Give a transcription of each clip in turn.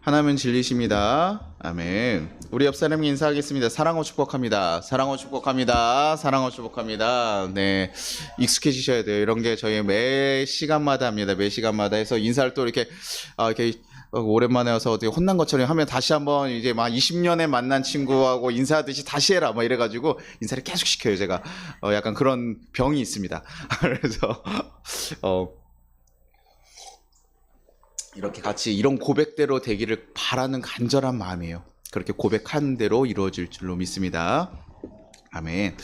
하나님은 진리십니다. 아멘. 우리 옆 사람에게 인사하겠습니다. 사랑하고 축복합니다. 사랑하고 축복합니다. 사랑하고 축복합니다. 네, 익숙해지셔야 돼요. 이런 게 저희 매 시간마다 합니다. 매 시간마다 해서 인사를 또 이렇게 오랜만에 와서 어떻게 혼난 것처럼 하면 다시 한번 이제 막 20년에 만난 친구하고 인사하듯이 다시 해라 뭐 이래가지고 인사를 계속 시켜요. 제가 약간 그런 병이 있습니다. 그래서 이렇게 같이 이런 고백대로 되기를 바라는 간절한 마음이에요. 그렇게 고백한 대로 이루어질 줄로 믿습니다. 아멘.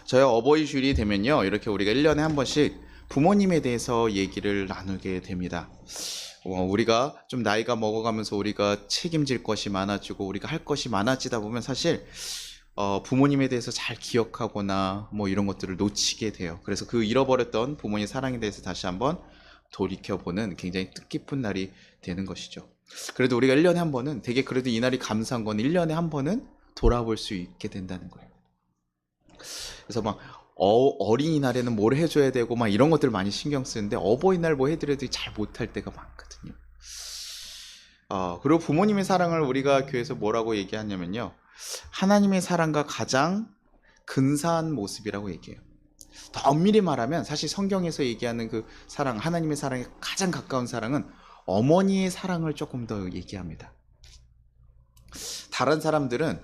저희 어버이 주일이 되면요, 이렇게 우리가 1년에 한 번씩 부모님에 대해서 얘기를 나누게 됩니다. 우리가 좀 나이가 먹어가면서 우리가 책임질 것이 많아지고 우리가 할 것이 많아지다 보면 사실 부모님에 대해서 잘 기억하거나 뭐 이런 것들을 놓치게 돼요. 그래서 그 잃어버렸던 부모님 사랑에 대해서 다시 한번 돌이켜보는 굉장히 뜻깊은 날이 되는 것이죠. 그래도 우리가 1년에 한 번은 되게 그래도 이 날이 감사한 건 1년에 한 번은 돌아볼 수 있게 된다는 거예요. 그래서 막 어린이날에는 뭘 해줘야 되고 막 이런 것들 많이 신경 쓰는데 어버이날 뭐 해드려도 잘 못할 때가 많거든요. 그리고 부모님의 사랑을 우리가 교회에서 뭐라고 얘기하냐면요, 하나님의 사랑과 가장 근사한 모습이라고 얘기해요. 더 엄밀히 말하면 사실 성경에서 얘기하는 그 사랑, 하나님의 사랑에 가장 가까운 사랑은 어머니의 사랑을 조금 더 얘기합니다. 다른 사람들은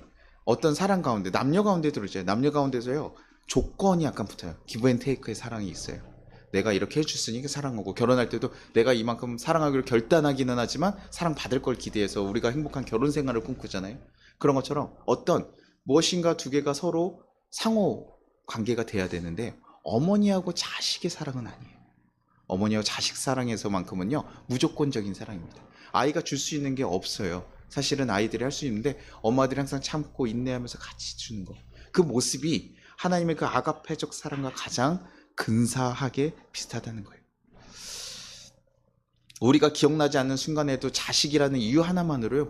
어떤 사랑 가운데, 남녀 가운데도 그러죠. 남녀 가운데서요, 조건이 약간 붙어요. 기브 앤 테이크의 사랑이 있어요. 내가 이렇게 해줬으니까 사랑하고, 결혼할 때도 내가 이만큼 사랑하기로 결단하기는 하지만 사랑받을 걸 기대해서 우리가 행복한 결혼 생활을 꿈꾸잖아요. 그런 것처럼 어떤 무엇인가 두 개가 서로 상호 관계가 돼야 되는데 어머니하고 자식의 사랑은 아니에요. 어머니하고 자식 사랑에서만큼은요, 무조건적인 사랑입니다. 아이가 줄 수 있는 게 없어요. 사실은 아이들이 할 수 있는데 엄마들이 항상 참고 인내하면서 같이 주는 거, 그 모습이 하나님의 그 아가페적 사랑과 가장 근사하게 비슷하다는 거예요. 우리가 기억나지 않는 순간에도 자식이라는 이유 하나만으로요,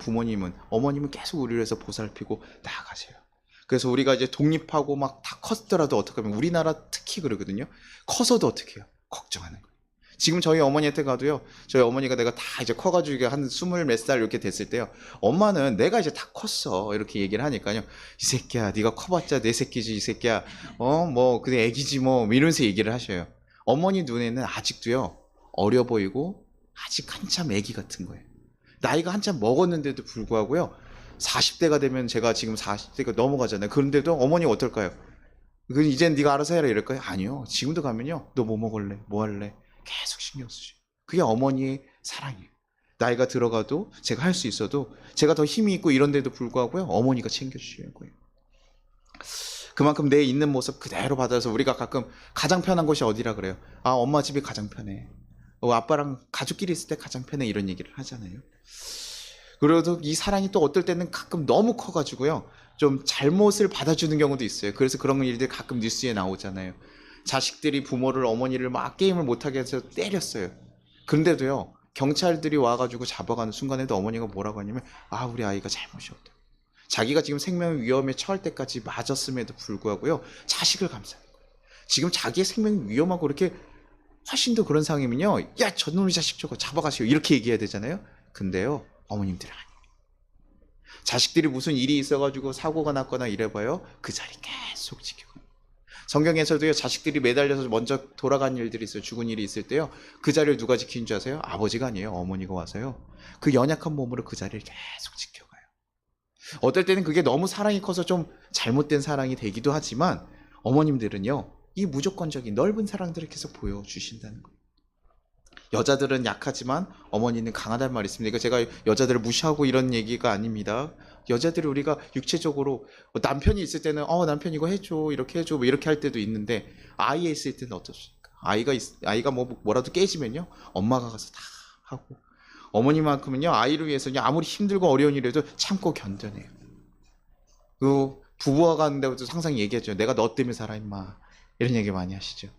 어머님은 계속 우리를 위해서 보살피고 나아가세요. 그래서 우리가 이제 독립하고 막 다 컸더라도 어떻게 하면, 우리나라 특히 그러거든요. 커서도 어떻게 해요? 걱정하는 거예요. 지금 저희 어머니한테 가도요, 저희 어머니가 내가 다 이제 커가지고 한 20 몇 살 이렇게 됐을 때요, 엄마는 내가 이제 다 컸어 이렇게 얘기를 하니까요, 이 새끼야 네가 커봤자 내 새끼지 이 새끼야, 뭐 그냥 애기지 뭐 이러면서 얘기를 하셔요. 어머니 눈에는 아직도요 어려 보이고 아직 한참 애기 같은 거예요. 나이가 한참 먹었는데도 불구하고요, 40대가 되면, 제가 지금 40대가 넘어가잖아요. 그런데도 어머니가 어떨까요? 이젠 네가 알아서 해라 이럴까요? 아니요. 지금도 가면요, 너 뭐 먹을래? 뭐 할래? 계속 신경 쓰죠. 그게 어머니의 사랑이에요. 나이가 들어가도 제가 할 수 있어도, 제가 더 힘이 있고 이런데도 불구하고요, 어머니가 챙겨주시는 거예요. 그만큼 내 있는 모습 그대로 받아서, 우리가 가끔 가장 편한 곳이 어디라 그래요? 아, 엄마 집이 가장 편해. 아빠랑 가족끼리 있을 때 가장 편해, 이런 얘기를 하잖아요. 그래도 이 사랑이 또 어떨 때는 가끔 너무 커가지고요, 좀 잘못을 받아주는 경우도 있어요. 그래서 그런 일들이 가끔 뉴스에 나오잖아요. 자식들이 부모를, 어머니를 막 게임을 못하게 해서 때렸어요. 그런데도요, 경찰들이 와가지고 잡아가는 순간에도 어머니가 뭐라고 하냐면, 아, 우리 아이가 잘못이 없다. 자기가 지금 생명 위험에 처할 때까지 맞았음에도 불구하고요, 자식을 감싸는 거예요. 지금 자기의 생명이 위험하고 이렇게 훨씬 더 그런 상황이면요, 야, 저놈의 자식 저거 잡아가시오 이렇게 얘기해야 되잖아요. 근데요, 어머님들은 아니에요. 자식들이 무슨 일이 있어가지고 사고가 났거나 이래봐요, 그 자리 계속 지켜가요. 성경에서도요, 자식들이 매달려서 먼저 돌아간 일들이 있어요. 죽은 일이 있을 때요, 그 자리를 누가 지키는 줄 아세요? 아버지가 아니에요. 어머니가 와서요, 그 연약한 몸으로 그 자리를 계속 지켜가요. 어떨 때는 그게 너무 사랑이 커서 좀 잘못된 사랑이 되기도 하지만, 어머님들은요, 이 무조건적인 넓은 사랑들을 계속 보여주신다는 거예요. 여자들은 약하지만 어머니는 강하다는 말이 있습니다. 이거 제가 여자들을 무시하고 이런 얘기가 아닙니다. 여자들이 우리가 육체적으로, 남편이 있을 때는 남편 이거 해줘 이렇게 해줘 뭐 이렇게 할 때도 있는데, 아이에 있을 때는 어떻습니까? 아이가 뭐라도 깨지면요, 엄마가 가서 다 하고, 어머니만큼은요, 아이를 위해서 그냥 아무리 힘들고 어려운 일에도 참고 견뎌내요. 그 부부가 가는데도 항상 얘기하죠. 내가 너 때문에 살아 임마, 이런 얘기 많이 하시죠.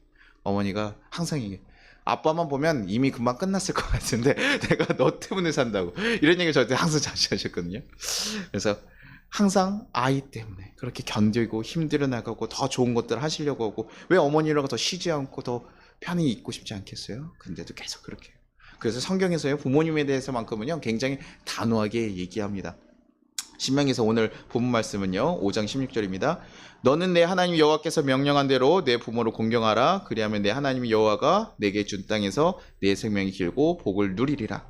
어머니가 항상 얘기해요. 아빠만 보면 이미 금방 끝났을 것 같은데 내가 너 때문에 산다고, 이런 얘기 저한테 항상 자주 하셨거든요. 그래서 항상 아이 때문에 그렇게 견디고 힘들어 나가고 더 좋은 것들을 하시려고 하고, 왜 어머니랑 더 쉬지 않고 더 편히 있고 싶지 않겠어요? 근데도 계속 그렇게 해요. 그래서 성경에서요, 부모님에 대해서만큼은요, 굉장히 단호하게 얘기합니다. 신명기서 오늘 본문 말씀은요, 5장 16절입니다. 너는 내 하나님 여호와께서 명령한 대로 내 부모를 공경하라. 그리하면 내 하나님 여호와가 내게 준 땅에서 내 생명이 길고 복을 누리리라.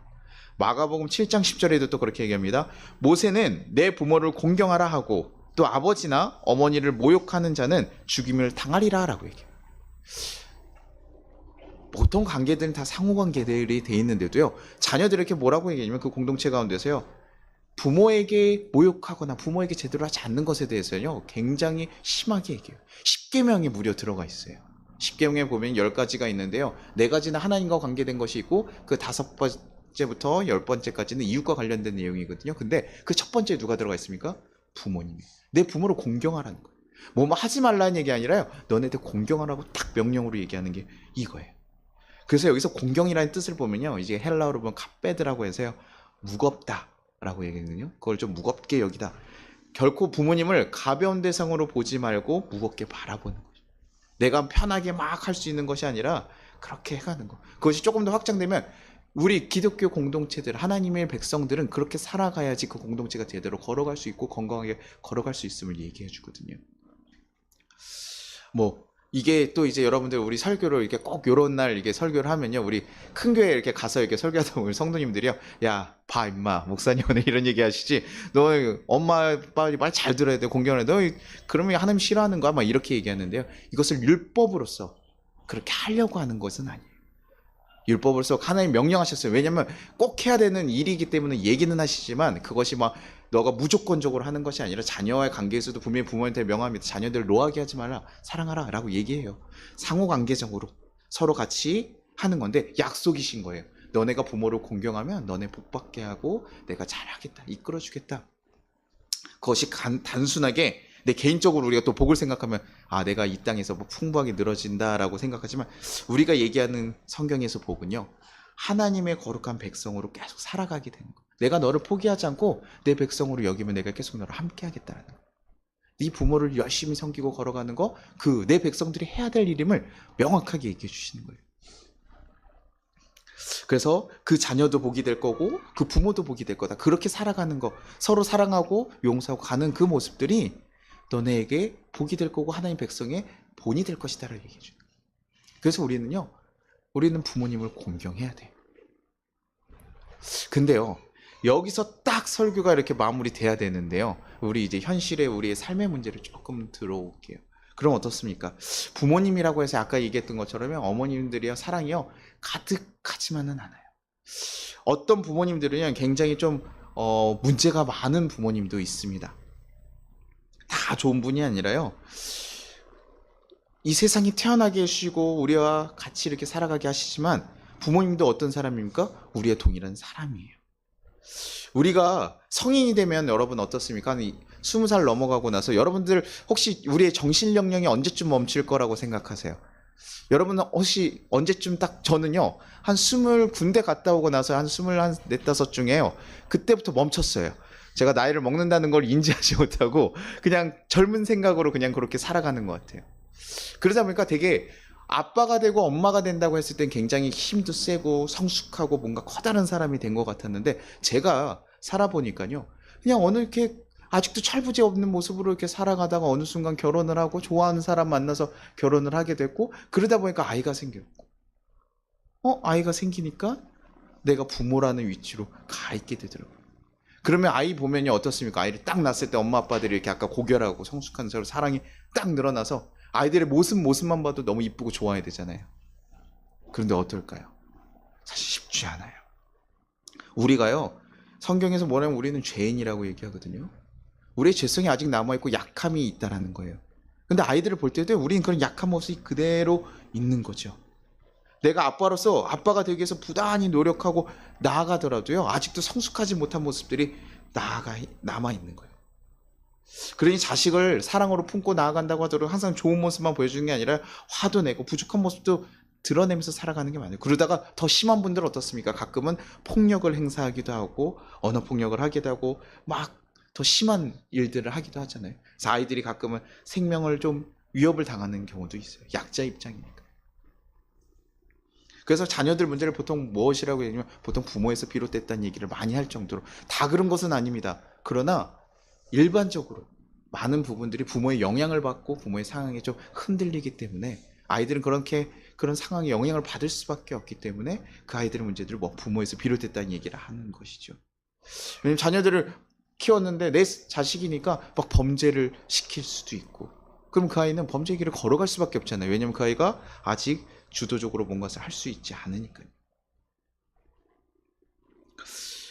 마가복음 7장 10절에도 또 그렇게 얘기합니다. 모세는 내 부모를 공경하라 하고 또 아버지나 어머니를 모욕하는 자는 죽임을 당하리라 라고 얘기해요. 보통 관계들은 다 상호관계들이 돼 있는데도요, 자녀들에게 뭐라고 얘기하냐면 그 공동체 가운데서요, 부모에게 모욕하거나 부모에게 제대로 하지 않는 것에 대해서요, 굉장히 심하게 얘기해요. 십계명에 무려 들어가 있어요. 십계명에 보면 10가지가 있는데요, 4가지는 하나님과 관계된 것이 있고 그 5번째부터 10번째까지는 이웃과 관련된 내용이거든요. 근데 그 첫 번째에 누가 들어가 있습니까? 부모님이. 내 부모를 공경하라는 거예요. 뭐 하지 말라는 얘기 아니라요, 너네들 공경하라고 딱 명령으로 얘기하는 게 이거예요. 그래서 여기서 공경이라는 뜻을 보면요, 이제 헬라어로 보면 카페드라고 해서요, 무겁다 라고 얘기하거든요. 그걸 좀 무겁게 여기다. 결코 부모님을 가벼운 대상으로 보지 말고 무겁게 바라보는 거죠. 내가 편하게 막 할 수 있는 것이 아니라 그렇게 해가는 거. 그것이 조금 더 확장되면 우리 기독교 공동체들, 하나님의 백성들은 그렇게 살아가야지 그 공동체가 제대로 걸어갈 수 있고 건강하게 걸어갈 수 있음을 얘기해 주거든요. 뭐 이게 또 이제 여러분들 우리 설교를 이렇게 꼭 요런 날 이렇게 설교를 하면요, 우리 큰 교회 이렇게 가서 이렇게 설교하다 보면 성도님들이요, 야, 봐 임마, 목사님 오늘 이런 얘기 하시지, 너 엄마 아빠 말 잘 들어야 돼, 공경을 해, 너 그러면 하나님 싫어하는 거야, 막 이렇게 얘기하는데요, 이것을 율법으로서 그렇게 하려고 하는 것은 아니에요. 율법으로서 하나님 명령하셨어요. 왜냐면 꼭 해야 되는 일이기 때문에 얘기는 하시지만 그것이 막 너가 무조건적으로 하는 것이 아니라 자녀와의 관계에서도 분명히 부모한테 명합니다. 자녀들을 노하게 하지 말라, 사랑하라 라고 얘기해요. 상호관계적으로 서로 같이 하는 건데 약속이신 거예요. 너네가 부모를 공경하면 너네 복받게 하고 내가 잘하겠다, 이끌어주겠다. 그것이 단순하게 내 개인적으로 우리가 또 복을 생각하면 내가 이 땅에서 뭐 풍부하게 늘어진다라고 생각하지만, 우리가 얘기하는 성경에서 복은요, 하나님의 거룩한 백성으로 계속 살아가게 되는 거예요. 내가 너를 포기하지 않고 내 백성으로 여기면 내가 계속 너를 함께 하겠다는 거예요. 네 부모를 열심히 섬기고 걸어가는 거, 그 내 백성들이 해야 될 일임을 명확하게 얘기해 주시는 거예요. 그래서 그 자녀도 복이 될 거고 그 부모도 복이 될 거다. 그렇게 살아가는 거, 서로 사랑하고 용서하고 가는 그 모습들이 너네에게 복이 될 거고 하나님 백성의 본이 될 것이다 라고 얘기해 줘요. 그래서 우리는 부모님을 공경해야 돼요. 근데요, 여기서 딱 설교가 이렇게 마무리돼야 되는데요, 우리 이제 현실의 우리의 삶의 문제를 조금 들어올게요. 그럼 어떻습니까? 부모님이라고 해서 아까 얘기했던 것처럼 어머님들이요, 사랑이요 가득하지만은 않아요. 어떤 부모님들은 굉장히 좀 문제가 많은 부모님도 있습니다. 다 좋은 분이 아니라요, 이 세상에 태어나게 해주시고 우리와 같이 이렇게 살아가게 하시지만 부모님도 어떤 사람입니까? 우리의 동일한 사람이에요. 우리가 성인이 되면 여러분 어떻습니까? 20살 넘어가고 나서 여러분들 혹시 우리의 정신력량이 언제쯤 멈출 거라고 생각하세요? 여러분은 혹시 언제쯤 딱, 저는요 한 20군데 갔다 오고 나서 한 24, 5 중에요 그때부터 멈췄어요. 제가 나이를 먹는다는 걸 인지하지 못하고 그냥 젊은 생각으로 그냥 그렇게 살아가는 것 같아요. 그러다 보니까 되게 아빠가 되고 엄마가 된다고 했을 땐 굉장히 힘도 세고 성숙하고 뭔가 커다란 사람이 된 것 같았는데, 제가 살아보니까요 그냥 어느 이렇게 아직도 철부지 없는 모습으로 이렇게 살아가다가 어느 순간 결혼을 하고 좋아하는 사람 만나서 결혼을 하게 됐고, 그러다 보니까 아이가 생겼고, 아이가 생기니까 내가 부모라는 위치로 가 있게 되더라고요. 그러면 아이 보면요 어떻습니까? 아이를 딱 낳았을 때 엄마 아빠들이 이렇게 아까 고결하고 성숙한 서로 사랑이 딱 늘어나서 아이들의 모습만 봐도 너무 이쁘고 좋아야 되잖아요. 그런데 어떨까요? 사실 쉽지 않아요. 우리가요, 성경에서 뭐냐면 우리는 죄인이라고 얘기하거든요. 우리의 죄성이 아직 남아있고 약함이 있다라는 거예요. 근데 아이들을 볼 때도 우리는 그런 약한 모습이 그대로 있는 거죠. 내가 아빠로서 아빠가 되기 위해서 부단히 노력하고 나아가더라도요 아직도 성숙하지 못한 모습들이 남아있는 거예요. 그러니 자식을 사랑으로 품고 나아간다고 하더라도 항상 좋은 모습만 보여주는 게 아니라 화도 내고 부족한 모습도 드러내면서 살아가는 게 많아요. 그러다가 더 심한 분들은 어떻습니까? 가끔은 폭력을 행사하기도 하고 언어 폭력을 하기도 하고 막 더 심한 일들을 하기도 하잖아요. 그래서 아이들이 가끔은 생명을 좀 위협을 당하는 경우도 있어요. 약자 입장이니까. 그래서 자녀들 문제를 보통 무엇이라고 얘기하면 보통 부모에서 비롯됐다는 얘기를 많이 할 정도로 다 그런 것은 아닙니다. 그러나 일반적으로 많은 부분들이 부모의 영향을 받고 부모의 상황에 좀 흔들리기 때문에 아이들은 그런 상황에 영향을 받을 수밖에 없기 때문에 그 아이들의 문제들을 뭐 부모에서 비롯됐다는 얘기를 하는 것이죠. 왜냐면 자녀들을 키웠는데 내 자식이니까 막 범죄를 시킬 수도 있고 그럼 그 아이는 범죄의 길을 걸어갈 수밖에 없잖아요. 왜냐면 그 아이가 아직 주도적으로 뭔가를 할 수 있지 않으니까요.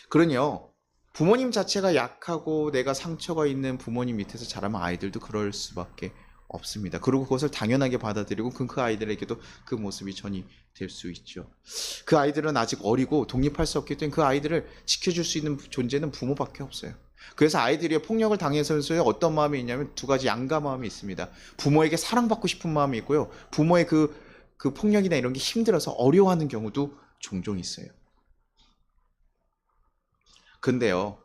그러니요. 부모님 자체가 약하고 내가 상처가 있는 부모님 밑에서 자라면 아이들도 그럴 수밖에 없습니다. 그리고 그것을 당연하게 받아들이고 그 아이들에게도 그 모습이 전이될 수 있죠. 그 아이들은 아직 어리고 독립할 수 없기 때문에 그 아이들을 지켜줄 수 있는 존재는 부모밖에 없어요. 그래서 아이들이 폭력을 당해서의 어떤 마음이 있냐면 두 가지 양가 마음이 있습니다. 부모에게 사랑받고 싶은 마음이 있고요. 부모의 그 폭력이나 이런 게 힘들어서 어려워하는 경우도 종종 있어요. 근데요,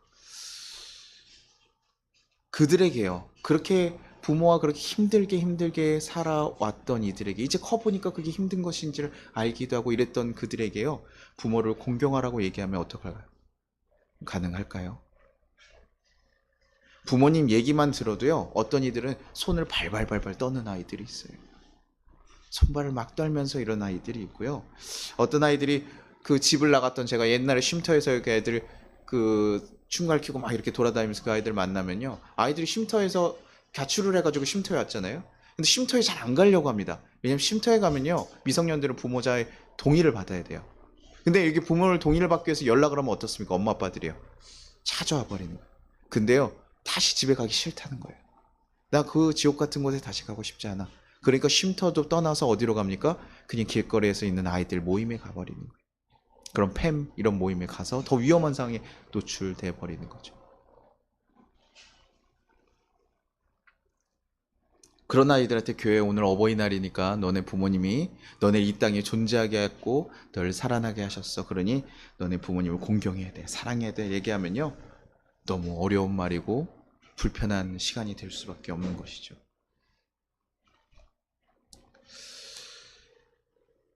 그들에게요, 그렇게 부모와 그렇게 힘들게 살아왔던 이들에게 이제 커보니까 그게 힘든 것인지를 알기도 하고 이랬던 그들에게요, 부모를 공경하라고 얘기하면 어떡할까요? 가능할까요? 부모님 얘기만 들어도요, 어떤 이들은 손을 발발발발 떠는 아이들이 있어요. 손발을 막 떨면서 이런 아이들이 있고요. 어떤 아이들이 그 집을 나갔던 제가 옛날에 쉼터에서 이렇게 애들 그 춤갈 키고 막 이렇게 돌아다니면서 그 아이들 만나면요. 아이들이 쉼터에서 가출을 해가지고 쉼터에 왔잖아요. 근데 쉼터에 잘 안 가려고 합니다. 왜냐면 쉼터에 가면요. 미성년들은 부모자의 동의를 받아야 돼요. 근데 이게 부모를 동의를 받기 위해서 연락을 하면 어떻습니까? 엄마 아빠들이요. 찾아와 버리는 거예요. 근데요. 다시 집에 가기 싫다는 거예요. 나 그 지옥 같은 곳에 다시 가고 싶지 않아. 그러니까 쉼터도 떠나서 어디로 갑니까? 그냥 길거리에서 있는 아이들 모임에 가버리는 거예요. 그런 팸 이런 모임에 가서 더 위험한 상황에 노출돼 버리는 거죠. 그런 아이들한테 교회 오늘 어버이날이니까 너네 부모님이 너네 이 땅에 존재하게 했고 널 살아나게 하셨어. 그러니 너네 부모님을 공경해야 돼. 사랑해야 돼. 얘기하면요. 너무 어려운 말이고 불편한 시간이 될 수밖에 없는 것이죠.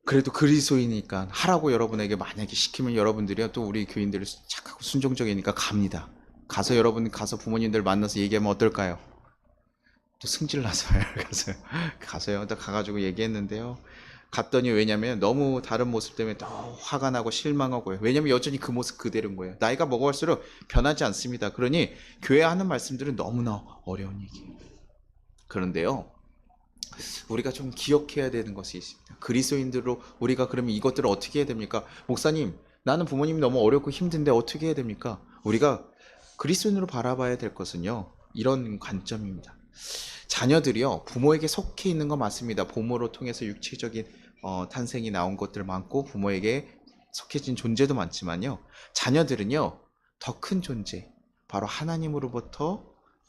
그래도 그리스도이니까 하라고 여러분에게 만약에 시키면 여러분들이요 또 우리 교인들이 착하고 순종적이니까 갑니다. 가서 여러분 가서 부모님들 만나서 얘기하면 어떨까요? 또 승질 나서요. 가서요. 또 가가지고 얘기했는데요. 갔더니 왜냐면 너무 다른 모습 때문에 더 화가 나고 실망하고요. 왜냐면 여전히 그 모습 그대로인 거예요. 나이가 먹어갈수록 변하지 않습니다. 그러니 교회 하는 말씀들은 너무나 어려운 얘기예요. 그런데요. 우리가 좀 기억해야 되는 것이 있습니다. 그리스도인들로 우리가 그러면 이것들을 어떻게 해야 됩니까? 목사님, 나는 부모님이 너무 어렵고 힘든데 어떻게 해야 됩니까? 우리가 그리스도인으로 바라봐야 될 것은요. 이런 관점입니다. 자녀들이요. 부모에게 속해 있는 거 맞습니다. 부모로 통해서 육체적인 탄생이 나온 것들 많고 부모에게 속해진 존재도 많지만요. 자녀들은요. 더 큰 존재, 바로 하나님으로부터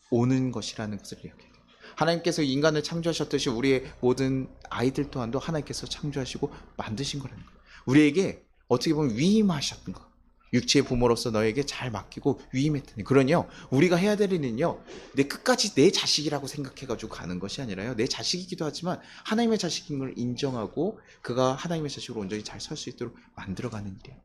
오는 것이라는 것을 기억해요. 하나님께서 인간을 창조하셨듯이 우리의 모든 아이들 또한도 하나님께서 창조하시고 만드신 거라는 거예요. 우리에게 어떻게 보면 위임하셨던 거. 육체의 부모로서 너에게 잘 맡기고 위임했더니 그러니요 우리가 해야 될 일은요 내 끝까지 내 자식이라고 생각해가지고 가는 것이 아니라요 내 자식이기도 하지만 하나님의 자식인 걸 인정하고 그가 하나님의 자식으로 온전히 잘 살 수 있도록 만들어가는 일이에요.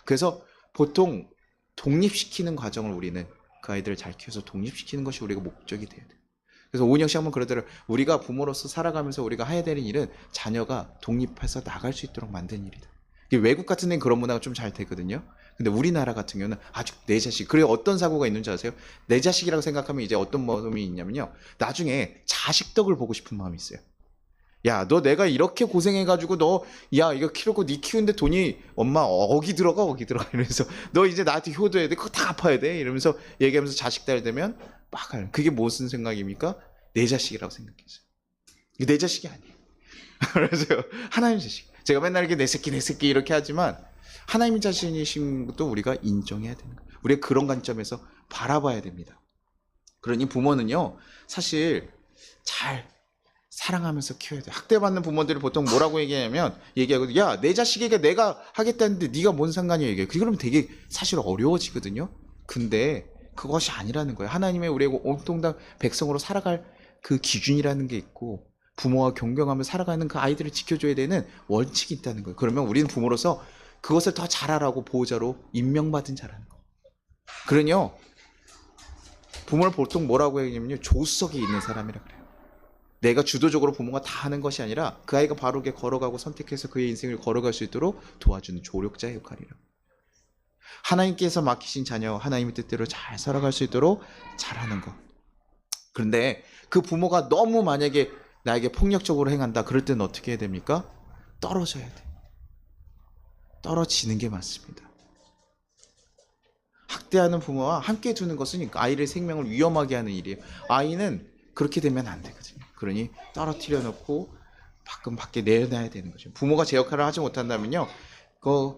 그래서 보통 독립시키는 과정을 우리는 그 아이들을 잘 키워서 독립시키는 것이 우리가 목적이 돼야 돼요. 그래서 오은영 씨 한번 그러더라고요. 우리가 부모로서 살아가면서 우리가 해야 되는 일은 자녀가 독립해서 나갈 수 있도록 만드는 일이다. 외국 같은 데는 그런 문화가 좀 잘 되거든요. 근데 우리나라 같은 경우는 아주 내 자식. 그래 어떤 사고가 있는지 아세요? 내 자식이라고 생각하면 이제 어떤 마음이 있냐면요. 나중에 자식 덕을 보고 싶은 마음이 있어요. 야, 너 내가 이렇게 고생해가지고 야, 이거 키우고 네 키우는데 돈이 엄마 어기 들어가 이러면서 너 이제 나한테 효도해야 돼. 그거 다 갚아야 돼. 이러면서 얘기하면서 자식 딸 되면 막 하는. 그게 무슨 생각입니까? 내 자식이라고 생각했어요. 이게 내 자식이 아니에요. 그래서 하나님 자식. 제가 맨날 이렇게 내 새끼 이렇게 하지만 하나님 자신이신 것도 우리가 인정해야 되는 거예요. 우리가 그런 관점에서 바라봐야 됩니다. 그러니 부모는요, 사실 잘 사랑하면서 키워야 돼요. 학대받는 부모들이 보통 뭐라고 얘기하거든요. 야, 내 자식에게 내가 하겠다는데 네가 뭔 상관이야 이게. 그러면 되게 사실 어려워지거든요. 근데 그것이 아니라는 거예요. 하나님의 우리의 온통당 백성으로 살아갈 그 기준이라는 게 있고 부모와 경경하며 살아가는 그 아이들을 지켜줘야 되는 원칙이 있다는 거예요. 그러면 우리는 부모로서 그것을 더 잘하라고 보호자로 임명받은 자라는 거예요. 그러니요, 부모를 보통 뭐라고 얘기하냐면요, 조수석에 있는 사람이라 그래요. 내가 주도적으로 부모가 다 하는 것이 아니라 그 아이가 바르게 걸어가고 선택해서 그의 인생을 걸어갈 수 있도록 도와주는 조력자의 역할이라고. 하나님께서 맡기신 자녀, 하나님의 뜻대로 잘 살아갈 수 있도록 잘하는 것. 그런데 그 부모가 너무 만약에 나에게 폭력적으로 행한다, 그럴 때는 어떻게 해야 됩니까? 떨어져야 돼. 떨어지는 게 맞습니다. 학대하는 부모와 함께 두는 것은 아이의 생명을 위험하게 하는 일이에요. 아이는 그렇게 되면 안 되거든요. 그러니 떨어뜨려 놓고 가끔 밖에 내놔야 되는 거죠. 부모가 제 역할을 하지 못한다면요,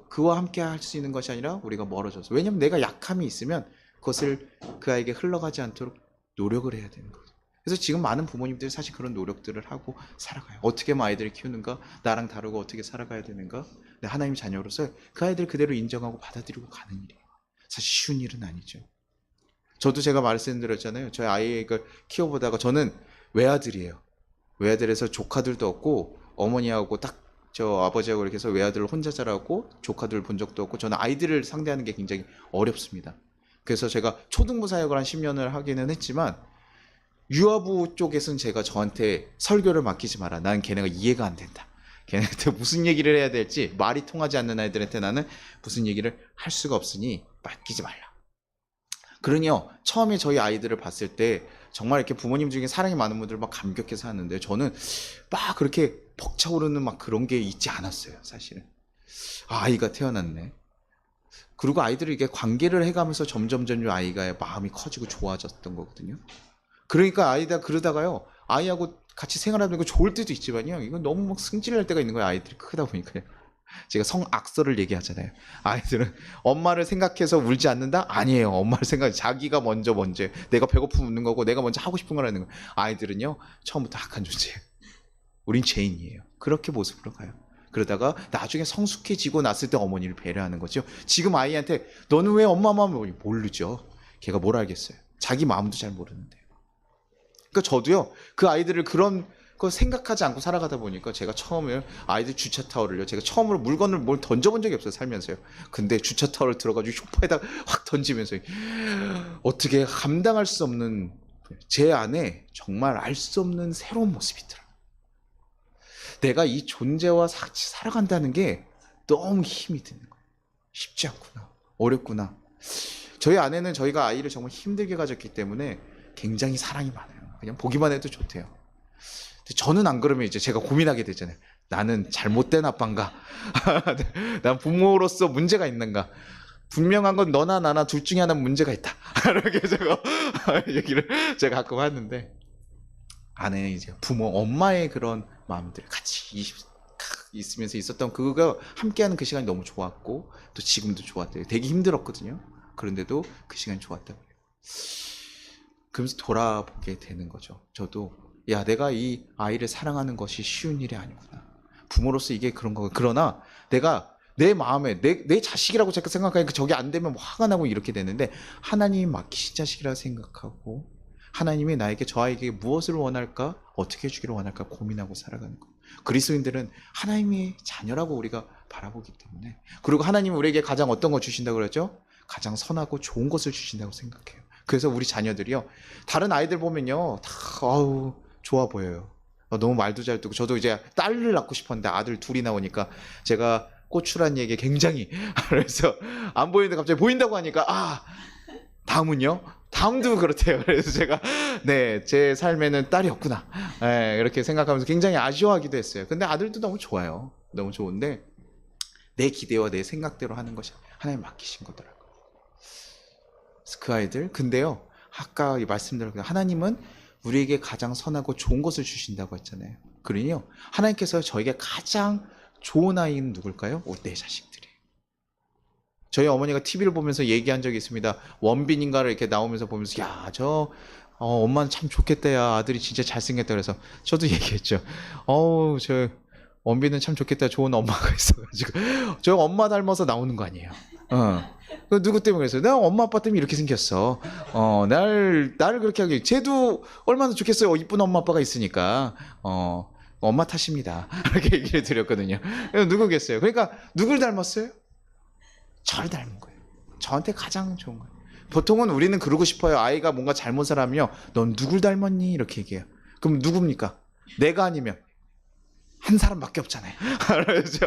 그와 함께 할 수 있는 것이 아니라 우리가 멀어져서, 왜냐면 내가 약함이 있으면 그것을 그 아이에게 흘러가지 않도록 노력을 해야 되는 거예요. 그래서 지금 많은 부모님들이 사실 그런 노력들을 하고 살아가요. 어떻게 하면 아이들을 키우는가, 나랑 다르고 어떻게 살아가야 되는가, 하나님 자녀로서 그 아이들 그대로 인정하고 받아들이고 가는 일이에요. 사실 쉬운 일은 아니죠. 저도 제가 말씀드렸잖아요. 저희 아이를 키워보다가, 저는 외아들이에요. 외아들에서 조카들도 없고, 어머니하고 딱 저 아버지하고 이렇게 해서 외아들을 혼자 자라고 조카들을 본 적도 없고, 저는 아이들을 상대하는 게 굉장히 어렵습니다. 그래서 제가 초등부 사역을 한 10년을 하기는 했지만, 유아부 쪽에서는 제가 저한테 설교를 맡기지 마라. 난 걔네가 이해가 안 된다. 걔네한테 무슨 얘기를 해야 될지, 말이 통하지 않는 아이들한테 나는 무슨 얘기를 할 수가 없으니 맡기지 말라. 그러니요, 처음에 저희 아이들을 봤을 때 정말 이렇게 부모님 중에 사랑이 많은 분들 막 감격해서 하는데, 저는 막 그렇게 벅차오르는 막 그런 게 있지 않았어요, 사실은. 아이가 태어났네. 그리고 아이들이 이게 관계를 해가면서 점점 아이가 마음이 커지고 좋아졌던 거거든요. 그러니까 아이가 그러다가요, 아이하고 같이 생활하는 거 좋을 때도 있지만요, 이건 너무 막 승질날 때가 있는 거예요. 아이들이 크다 보니까요. 제가 성악설을 얘기하잖아요. 아이들은 엄마를 생각해서 울지 않는다? 아니에요. 엄마를 생각, 자기가 먼저 내가 배고프면 웃는 거고, 내가 먼저 하고 싶은 걸 하는 거예요. 아이들은요, 처음부터 악한 존재예요. 우린 죄인이에요. 그렇게 모습으로 가요. 그러다가 나중에 성숙해지고 났을 때 어머니를 배려하는 거죠. 지금 아이한테 너는 왜 엄마 마음을 모르죠. 걔가 뭘 알겠어요. 자기 마음도 잘 모르는데요. 그러니까 저도요, 그 아이들을 그런 거 생각하지 않고 살아가다 보니까, 제가 처음에 아이들 주차 타월을요, 제가 처음으로 물건을 뭘 던져본 적이 없어요, 살면서요. 근데 주차 타월을 들어가지고 소파에다 확 던지면서, 어떻게 감당할 수 없는, 제 안에 정말 알 수 없는 새로운 모습이 있더라고요. 내가 이 존재와 같이 살아간다는 게 너무 힘이 드는 거예요. 쉽지 않구나, 어렵구나. 저희 아내는 저희가 아이를 정말 힘들게 가졌기 때문에 굉장히 사랑이 많아요. 그냥 보기만 해도 좋대요. 저는 안 그러면 이제 제가 고민하게 되잖아요. 나는 잘못된 아빠인가? 난 부모로서 문제가 있는가? 분명한 건 너나 나나 둘 중에 하나는 문제가 있다. 이렇게 제가 얘기를 제가 가끔 하는데, 아내는 이제 부모, 엄마의 그런 마음들 같이 있으면서 있었던 그거 함께하는 그 시간이 너무 좋았고, 또 지금도 좋았대요. 되게 힘들었거든요. 그런데도 그 시간이 좋았다고 해요. 그러면서 돌아보게 되는 거죠. 저도, 야, 내가 이 아이를 사랑하는 것이 쉬운 일이 아니구나. 부모로서 이게 그런 거고, 그러나 내가 내 마음에 내 자식이라고 제가 생각하니까 저게 안 되면 뭐 화가 나고 이렇게 되는데, 하나님이 맡기신 자식이라 생각하고, 하나님이 나에게, 저 아이에게 무엇을 원할까, 어떻게 해주기를 원할까 고민하고 살아가는 거. 그리스도인들은 하나님의 자녀라고 우리가 바라보기 때문에, 그리고 하나님이 우리에게 가장 어떤 거 주신다고 그러죠? 가장 선하고 좋은 것을 주신다고 생각해요. 그래서 우리 자녀들이요, 다른 아이들 보면요, 다 좋아 보여요. 너무 말도 잘 듣고. 저도 이제 딸을 낳고 싶었는데 아들 둘이 나오니까 제가 고추란 얘기에 굉장히 그래서 안 보이는데 갑자기 보인다고 하니까, 다음은요? 다음도 그렇대요. 그래서 제가, 네, 제 삶에는 딸이 없구나, 네, 이렇게 생각하면서 굉장히 아쉬워하기도 했어요. 근데 아들도 너무 좋아요. 너무 좋은데, 내 기대와 내 생각대로 하는 것이 하나님 맡기신 거더라고요. 그 아이들, 근데요, 아까 말씀드렸던 하나님은 우리에게 가장 선하고 좋은 것을 주신다고 했잖아요. 그러니요, 하나님께서 저에게 가장 좋은 아이는 누굴까요? 내 자식들이에요. 저희 어머니가 TV를 보면서 얘기한 적이 있습니다. 원빈인가를 이렇게 나오면서 보면서, 야, 엄마는 참 좋겠다, 야, 아들이 진짜 잘생겼다. 그래서 저도 얘기했죠. 저 원빈은 참 좋겠다, 좋은 엄마가 있어가지고. 저 엄마 닮아서 나오는 거 아니에요. 그 누구 때문에 그랬어요? 내가 엄마 아빠 때문에 이렇게 생겼어. 나를 그렇게 하기. 쟤도 얼마나 좋겠어요. 이쁜 엄마 아빠가 있으니까. 엄마 탓입니다. 이렇게 얘기를 드렸거든요. 누구겠어요? 그러니까 누굴 닮았어요? 저를 닮은 거예요. 저한테 가장 좋은 거예요. 보통은 우리는 그러고 싶어요. 아이가 뭔가 잘못을 하면 넌 누굴 닮았니? 이렇게 얘기해요. 그럼 누굽니까? 내가 아니면 한 사람밖에 없잖아요. 그렇죠?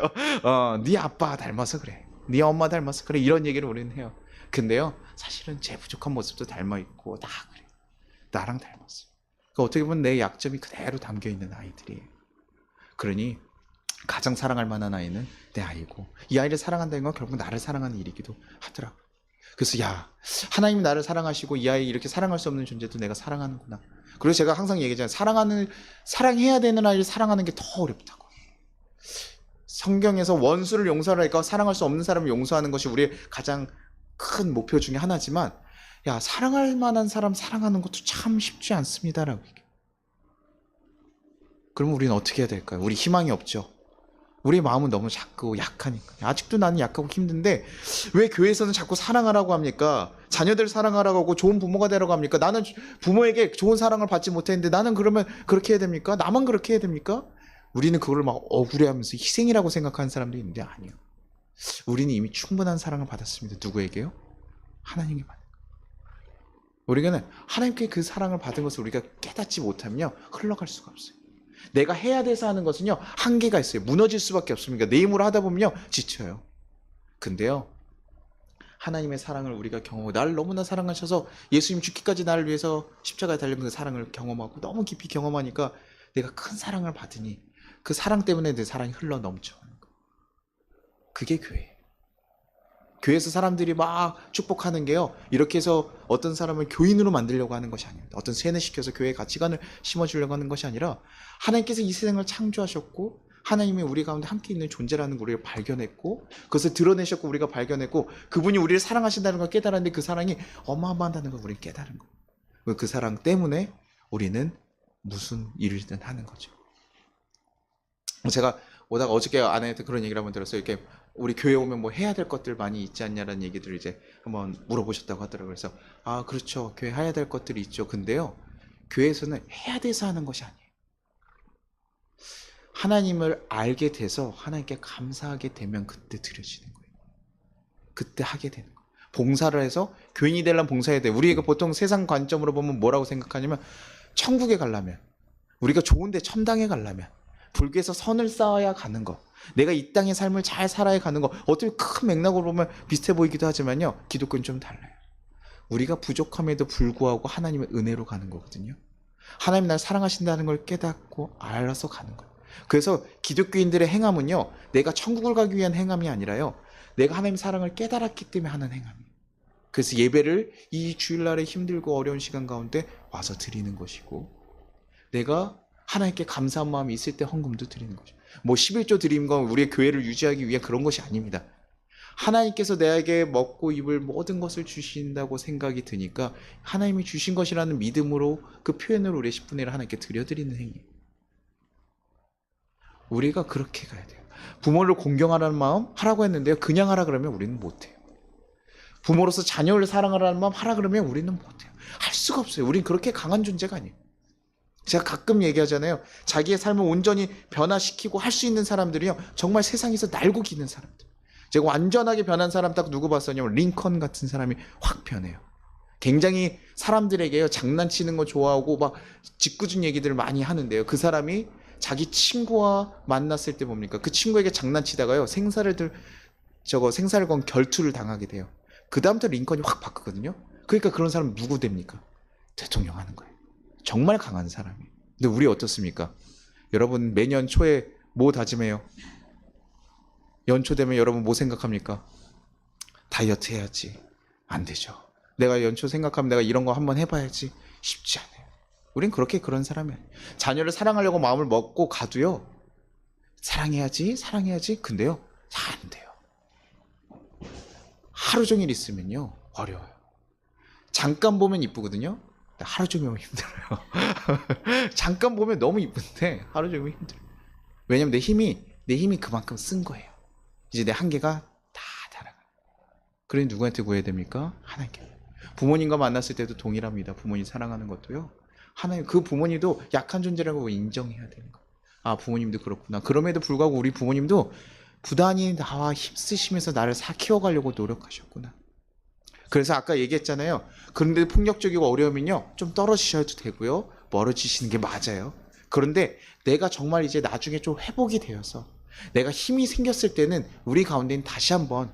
네 아빠 닮아서 그래. 네 엄마 닮아서 그래. 이런 얘기를 우리는 해요. 근데요, 사실은 제 부족한 모습도 닮아 있고 다 그래. 나랑 닮았어. 그러니까 어떻게 보면 내 약점이 그대로 담겨 있는 아이들이에요. 그러니 가장 사랑할 만한 아이는 내 아이고, 이 아이를 사랑한다는 건 결국 나를 사랑하는 일이기도 하더라고. 그래서 하나님이 나를 사랑하시고 이 아이 이렇게 사랑할 수 없는 존재도 내가 사랑하는구나. 그리고 제가 항상 얘기하잖아요. 사랑해야 되는 아이를 사랑하는 게 더 어렵다고. 성경에서 원수를 용서하니까 사랑할 수 없는 사람을 용서하는 것이 우리의 가장 큰 목표 중에 하나지만, 사랑할 만한 사람 사랑하는 것도 참 쉽지 않습니다라고 얘기해요. 그럼 우리는 어떻게 해야 될까요? 우리 희망이 없죠. 우리 마음은 너무 작고 약하니까. 아직도 나는 약하고 힘든데 왜 교회에서는 자꾸 사랑하라고 합니까? 자녀들 사랑하라고 하고 좋은 부모가 되라고 합니까? 나는 부모에게 좋은 사랑을 받지 못했는데 나는 그러면 그렇게 해야 됩니까? 나만 그렇게 해야 됩니까? 우리는 그걸 막 억울해하면서 희생이라고 생각하는 사람도 있는데 아니요. 우리는 이미 충분한 사랑을 받았습니다. 누구에게요? 하나님께 받은 거예요. 우리는 하나님께 그 사랑을 받은 것을 우리가 깨닫지 못하면 흘러갈 수가 없어요. 내가 해야 돼서 하는 것은요, 한계가 있어요. 무너질 수밖에 없습니다. 내 힘으로 하다 보면요, 지쳐요. 근데요, 하나님의 사랑을 우리가 경험하고, 나를 너무나 사랑하셔서 예수님 죽기까지 나를 위해서 십자가에 달린 그 사랑을 경험하고 너무 깊이 경험하니까 내가 큰 사랑을 받으니 그 사랑 때문에 내 사랑이 흘러 넘쳐오는 거예요. 그게 교회예요. 교회에서 사람들이 막 축복하는 게요, 이렇게 해서 어떤 사람을 교인으로 만들려고 하는 것이 아닙니다. 어떤 세뇌시켜서 교회의 가치관을 심어주려고 하는 것이 아니라 하나님께서 이 세상을 창조하셨고 하나님이 우리 가운데 함께 있는 존재라는 걸 우리가 발견했고 그것을 드러내셨고 우리가 발견했고 그분이 우리를 사랑하신다는 걸 깨달았는데 그 사랑이 어마어마하다는 걸 우리는 깨달은 거예요. 그 사랑 때문에 우리는 무슨 일이든 하는 거죠. 제가 오다가 어저께 아내한테 그런 얘기를 한번 들었어요. 이렇게 우리 교회 오면 뭐 해야 될 것들 많이 있지 않냐라는 얘기들을 이제 한번 물어보셨다고 하더라고요. 그래서 그렇죠. 교회 해야 될 것들이 있죠. 근데요, 교회에서는 해야 돼서 하는 것이 아니에요. 하나님을 알게 돼서 하나님께 감사하게 되면 그때 드려지는 거예요. 그때 하게 되는 거예요. 봉사를 해서 교인이 되려면 봉사해야 돼요. 우리가 보통 세상 관점으로 보면 뭐라고 생각하냐면, 천국에 가려면, 우리가 좋은데 천당에 가려면 불교에서 선을 쌓아야 가는 거, 내가 이 땅의 삶을 잘 살아야 가는 거, 어떻게 큰 맥락으로 보면 비슷해 보이기도 하지만요, 기독교는 좀 달라요. 우리가 부족함에도 불구하고 하나님의 은혜로 가는 거거든요. 하나님 날 사랑하신다는 걸 깨닫고 알아서 가는 거예요. 그래서 기독교인들의 행함은요, 내가 천국을 가기 위한 행함이 아니라요, 내가 하나님 사랑을 깨달았기 때문에 하는 행함이에요. 그래서 예배를 이 주일날에 힘들고 어려운 시간 가운데 와서 드리는 것이고, 내가 하나님께 감사한 마음이 있을 때 헌금도 드리는 거죠. 뭐 11조 드리는 건 우리의 교회를 유지하기 위한 그런 것이 아닙니다. 하나님께서 내게 먹고 입을 모든 것을 주신다고 생각이 드니까 하나님이 주신 것이라는 믿음으로 그 표현을 우리의 10분의 1을 하나님께 드려드리는 행위예요. 우리가 그렇게 가야 돼요. 부모를 공경하라는 마음 하라고 했는데요, 그냥 하라 그러면 우리는 못해요. 부모로서 자녀를 사랑하라는 마음 하라 그러면 우리는 못해요. 할 수가 없어요. 우리는 그렇게 강한 존재가 아니에요. 제가 가끔 얘기하잖아요. 자기의 삶을 온전히 변화시키고 할 수 있는 사람들이요, 정말 세상에서 날고 기는 사람들. 제가 완전하게 변한 사람 딱 누구 봤었냐면 링컨 같은 사람이 확 변해요. 굉장히 사람들에게요, 장난치는 거 좋아하고 막 짓궂은 얘기들을 많이 하는데요, 그 사람이 자기 친구와 만났을 때 뭡니까? 그 친구에게 장난치다가요, 생사를 건 결투를 당하게 돼요. 그 다음부터 링컨이 확 바뀌거든요. 그러니까 그런 사람 누구 됩니까? 대통령 하는 거예요. 정말 강한 사람이에요. 근데 우리 어떻습니까? 여러분 매년 초에 뭐 다짐해요? 연초 되면 여러분 뭐 생각합니까? 다이어트 해야지. 안 되죠. 내가 연초 생각하면 내가 이런 거 한번 해봐야지. 쉽지 않아요. 우린 그런 사람이 아니에요. 자녀를 사랑하려고 마음을 먹고 가도요, 사랑해야지 근데요, 잘 안 돼요. 하루 종일 있으면요 어려워요. 잠깐 보면 이쁘거든요. 하루 종일 보면 힘들어요. 잠깐 보면 너무 이쁜데 하루 종일 힘들어요. 왜냐면 내 힘이 그만큼 쓴 거예요. 이제 내 한계가 다 달아가요. 그러니 누구한테 구해야 됩니까? 하나님께. 부모님과 만났을 때도 동일합니다. 부모님 사랑하는 것도요. 하나님, 그 부모님도 약한 존재라고 인정해야 되는 거예요. 아, 부모님도 그렇구나. 그럼에도 불구하고 우리 부모님도 부단히 나와 힘쓰시면서 나를 키워가려고 노력하셨구나. 그래서 아까 얘기했잖아요. 그런데 폭력적이고 어려우면요, 좀 떨어지셔도 되고요, 멀어지시는 게 맞아요. 그런데 내가 정말 이제 나중에 좀 회복이 되어서 내가 힘이 생겼을 때는 우리 가운데는 다시 한번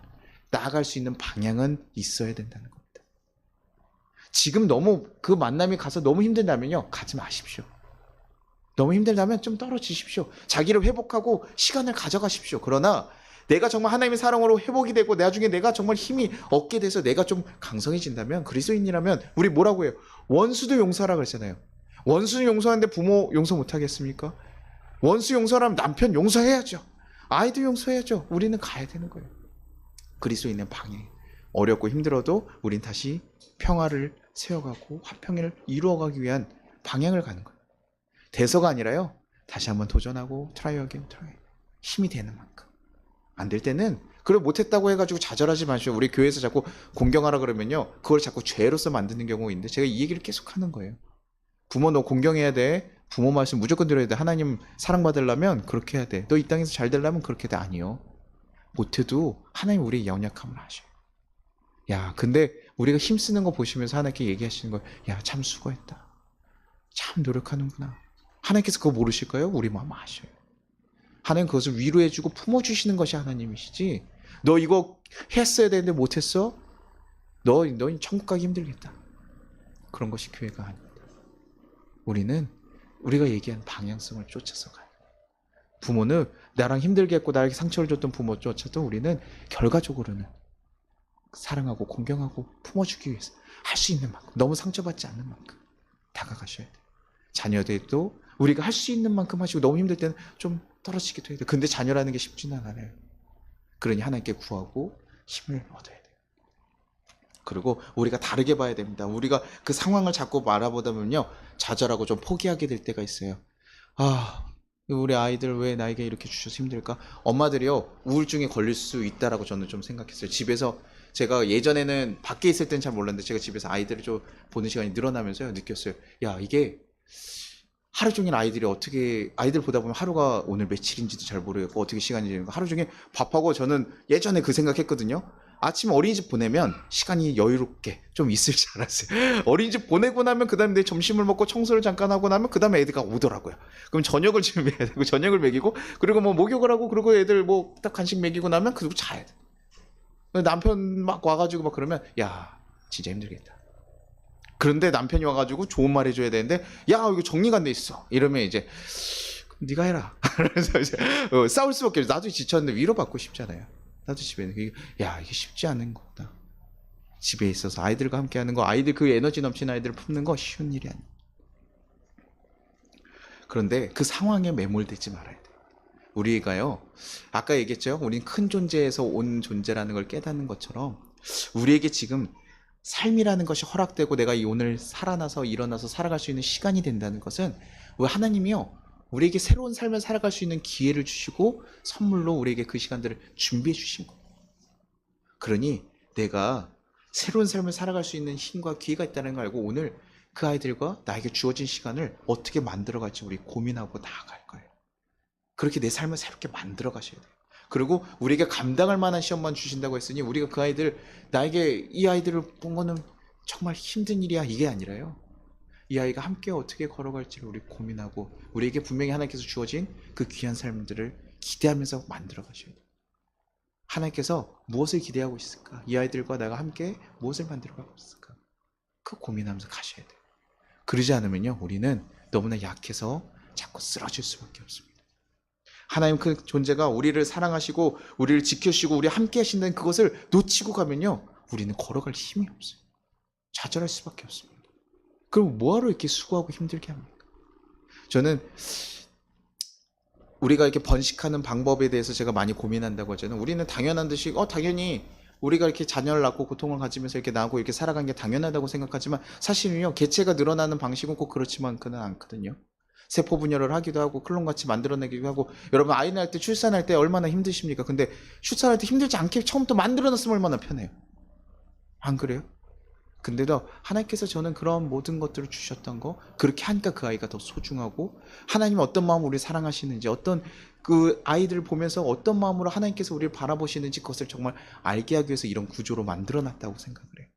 나아갈 수 있는 방향은 있어야 된다는 겁니다. 지금 너무 그 만남이 가서 너무 힘든다면요, 가지 마십시오. 너무 힘들다면 좀 떨어지십시오. 자기를 회복하고 시간을 가져가십시오. 그러나 내가 정말 하나님의 사랑으로 회복이 되고 나중에 내가 정말 힘이 얻게 돼서 내가 좀 강성해진다면, 그리스도인이라면 우리 뭐라고 해요? 원수도 용서하라 그랬잖아요. 원수는 용서하는데 부모 용서 못하겠습니까? 원수 용서하면 남편 용서해야죠. 아이도 용서해야죠. 우리는 가야 되는 거예요. 그리스도인의 방향. 어렵고 힘들어도 우린 다시 평화를 세워가고 화평을 이루어가기 위한 방향을 가는 거예요. 돼서가 아니라요, 다시 한번 도전하고 트라이 어게인 트라이. 힘이 되는 만큼. 안 될 때는 그걸 못했다고 해가지고 좌절하지 마시오. 우리 교회에서 자꾸 공경하라 그러면요, 그걸 자꾸 죄로서 만드는 경우인데, 제가 이 얘기를 계속 하는 거예요. 부모 너 공경해야 돼. 부모 말씀 무조건 들어야 돼. 하나님 사랑받으려면 그렇게 해야 돼. 너 이 땅에서 잘 되려면 그렇게 돼. 아니요. 못해도 하나님 우리의 연약함을 아셔요. 야, 근데 우리가 힘쓰는 거 보시면서 하나님께 얘기하시는 거예요. 야, 참 수고했다. 참 노력하는구나. 하나님께서 그거 모르실까요? 우리 마음 아셔요. 하나님 그것을 위로해주고 품어주시는 것이 하나님이시지, 너 이거 했어야 되는데 못했어? 너 천국 가기 힘들겠다. 그런 것이 교회가 아닙니다. 우리는 우리가 얘기한 방향성을 쫓아서 가요. 부모는 나랑 힘들게 했고 나에게 상처를 줬던 부모조차도 우리는 결과적으로는 사랑하고 공경하고 품어주기 위해서 할 수 있는 만큼, 너무 상처받지 않는 만큼 다가가셔야 돼요. 자녀들도 우리가 할 수 있는 만큼 하시고, 너무 힘들 때는 좀 떨어지기도 해야 돼요. 근데 자녀라는 게 쉽지는 않아요. 그러니 하나님께 구하고 힘을 얻어야 돼요. 그리고 우리가 다르게 봐야 됩니다. 우리가 그 상황을 자꾸 바라보다 보면요, 좌절하고 좀 포기하게 될 때가 있어요. 아, 우리 아이들 왜 나에게 이렇게 주셔서 힘들까? 엄마들이요, 우울증에 걸릴 수 있다라고 저는 좀 생각했어요. 집에서 제가 예전에는 밖에 있을 땐 잘 몰랐는데, 제가 집에서 아이들을 좀 보는 시간이 늘어나면서요, 느꼈어요. 야, 이게 하루 종일 아이들이 어떻게, 아이들 보다 보면 하루가 오늘 며칠인지도 잘 모르겠고 어떻게 시간이 지는가, 하루 종일 밥하고, 저는 예전에 그 생각했거든요. 아침 어린이집 보내면 시간이 여유롭게 좀 있을 줄 알았어요. 어린이집 보내고 나면 그 다음에 내 점심을 먹고 청소를 잠깐 하고 나면 그 다음에 애들가 오더라고요. 그럼 저녁을 준비해야 되고, 저녁을 먹이고, 그리고 뭐 목욕을 하고, 그리고 애들 뭐 딱 간식 먹이고 나면 그리고 자야 돼. 남편 막 와가지고 막 그러면, 야, 진짜 힘들겠다. 그런데 남편이 와가지고 좋은 말 해줘야 되는데, 야, 이거 정리가 안 돼 있어. 이러면 이제, 네가 해라. 그래서 이제 싸울 수밖에 없어. 나도 지쳤는데 위로받고 싶잖아요. 나도 집에는, 야, 이게 쉽지 않은 거다. 집에 있어서 아이들과 함께 하는 거, 아이들 그 에너지 넘치는 아이들을 품는 거 쉬운 일이 아니에요. 그런데 그 상황에 매몰되지 말아야 돼요. 우리가요, 아까 얘기했죠. 우린 큰 존재에서 온 존재라는 걸 깨닫는 것처럼, 우리에게 지금 삶이라는 것이 허락되고 내가 오늘 살아나서 일어나서 살아갈 수 있는 시간이 된다는 것은, 왜 하나님이요, 우리에게 새로운 삶을 살아갈 수 있는 기회를 주시고 선물로 우리에게 그 시간들을 준비해 주신 거예요. 그러니 내가 새로운 삶을 살아갈 수 있는 힘과 기회가 있다는 걸 알고, 오늘 그 아이들과 나에게 주어진 시간을 어떻게 만들어갈지 우리 고민하고 나아갈 거예요. 그렇게 내 삶을 새롭게 만들어 가셔야 돼요. 그리고 우리에게 감당할 만한 시험만 주신다고 했으니, 우리가 그 아이들, 나에게 이 아이들을 본 거는 정말 힘든 일이야, 이게 아니라요, 이 아이가 함께 어떻게 걸어갈지를 우리 고민하고, 우리에게 분명히 하나님께서 주어진 그 귀한 삶들을 기대하면서 만들어 가셔야 돼요. 하나님께서 무엇을 기대하고 있을까? 이 아이들과 내가 함께 무엇을 만들어 가고 있을까? 그 고민하면서 가셔야 돼요. 그러지 않으면요, 우리는 너무나 약해서 자꾸 쓰러질 수밖에 없습니다. 하나님 그 존재가 우리를 사랑하시고 우리를 지켜주시고 우리 함께 하신다는 그것을 놓치고 가면요, 우리는 걸어갈 힘이 없어요. 좌절할 수밖에 없습니다. 그럼 뭐하러 이렇게 수고하고 힘들게 합니까? 저는 우리가 이렇게 번식하는 방법에 대해서 제가 많이 고민한다고 하잖아요. 우리는 당연한 듯이 당연히 우리가 이렇게 자녀를 낳고 고통을 가지면서 이렇게 나고 이렇게 살아가는 게 당연하다고 생각하지만, 사실은요, 개체가 늘어나는 방식은 꼭 그렇지만은 않거든요. 세포 분열을 하기도 하고 클론같이 만들어내기도 하고. 여러분, 아이 낳을 때, 출산할 때 얼마나 힘드십니까? 근데 출산할 때 힘들지 않게 처음부터 만들어놨으면 얼마나 편해요. 안 그래요? 근데도 하나님께서 저는 그런 모든 것들을 주셨던 거, 그렇게 하니까 그 아이가 더 소중하고, 하나님이 어떤 마음으로 우리를 사랑하시는지, 어떤 그 아이들을 보면서 어떤 마음으로 하나님께서 우리를 바라보시는지 그것을 정말 알게 하기 위해서 이런 구조로 만들어 놨다고 생각을 해요.